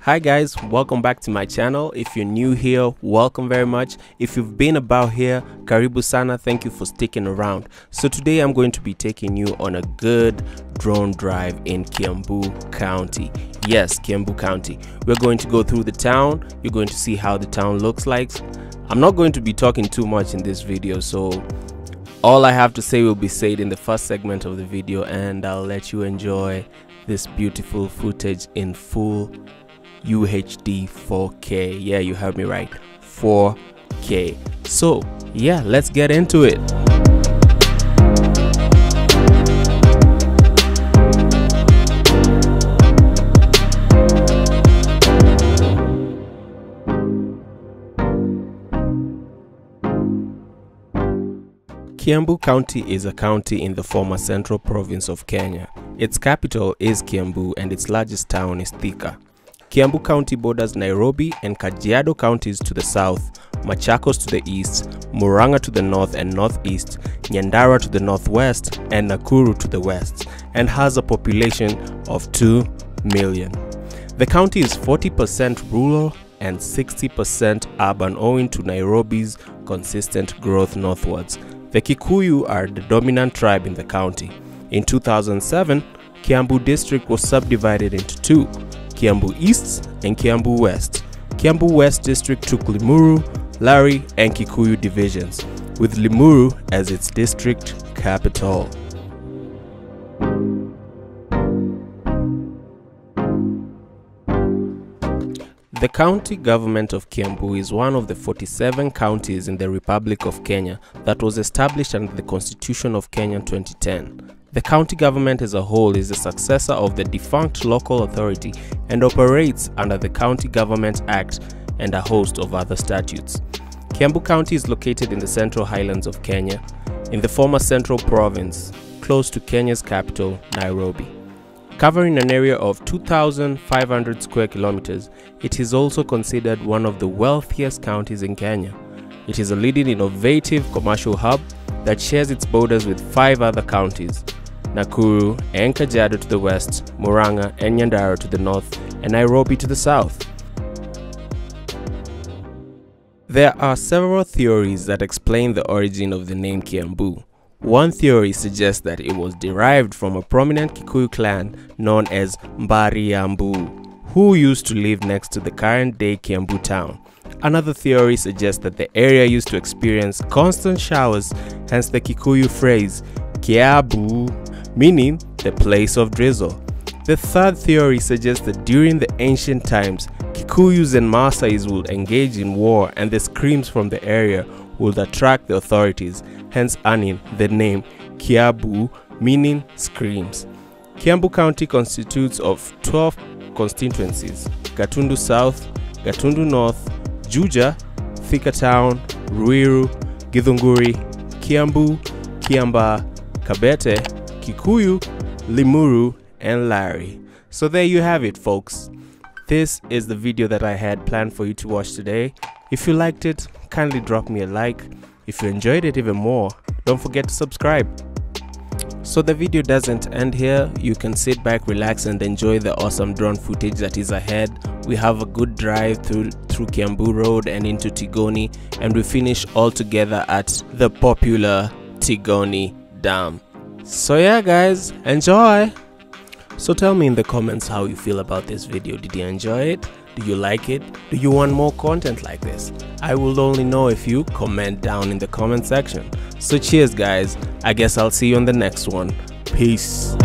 Hi guys, welcome back to my channel. If you're new here, welcome very much. If you've been about here, karibu sana, thank you for sticking around. So today I'm going to be taking you on a good drone drive in Kiambu County. Yes, Kiambu County. We're going to go through the town. You're going to see how the town looks like. I'm not going to be talking too much in this video, so all I have to say will be said in the first segment of the video, and I'll let you enjoy this beautiful footage in full UHD 4K. Yeah, you heard me right, 4K. So yeah, let's get into it. Kiambu County is a county in the former Central Province of Kenya. Its capital is Kiambu and its largest town is Thika. Kiambu County borders Nairobi and Kajiado counties to the south, Machakos to the east, Murang'a to the north and northeast, Nyandarua to the northwest, and Nakuru to the west, and has a population of 2 million. The county is 40% rural and 60% urban owing to Nairobi's consistent growth northwards. The Kikuyu are the dominant tribe in the county. In 2007, Kiambu district was subdivided into two, Kiambu East and Kiambu West. Kiambu West district took Limuru, Lari and Kikuyu divisions, with Limuru as its district capital. The county government of Kiambu is one of the 47 counties in the Republic of Kenya that was established under the Constitution of Kenya 2010. The county government as a whole is the successor of the defunct local authority and operates under the County Government Act and a host of other statutes. Kiambu County is located in the Central Highlands of Kenya, in the former Central Province, close to Kenya's capital, Nairobi. Covering an area of 2,500 square kilometers, it is also considered one of the wealthiest counties in Kenya. It is a leading innovative commercial hub that shares its borders with 5 other counties, Nakuru and Kajiado to the west, Murang'a and Nyandarua to the north, and Nairobi to the south. There are several theories that explain the origin of the name Kiambu. One theory suggests that it was derived from a prominent Kikuyu clan known as Mbariambu, who used to live next to the current-day Kiambu town. Another theory suggests that the area used to experience constant showers, hence the Kikuyu phrase Kiambu, meaning the place of drizzle. The third theory suggests that during the ancient times, Kikuyus and Maasais would engage in war and the screams from the area would attract the authorities, hence earning the name Kiambu, meaning screams. Kiambu County constitutes of 12 constituencies: Gatundu South, Gatundu North, Juja, Thika Town, Ruiru, Githunguri, Kiambu, Kiambaa, Kabete, Kikuyu, Limuru, and Lari. So there you have it, folks. This is the video that I had planned for you to watch today. If you liked it, kindly drop me a like. If you enjoyed it even more, don't forget to subscribe. So the video doesn't end here. You can sit back, relax, and enjoy the awesome drone footage that is ahead. We have a good drive through Kiambu Road and into Tigoni, and we finish all together at the popular Tigoni Dam. So yeah guys, enjoy! So tell me in the comments how you feel about this video. Did you enjoy it? Do you like it? Do you want more content like this? I will only know if you comment down in the comment section. So cheers guys, I guess I'll see you on the next one. Peace.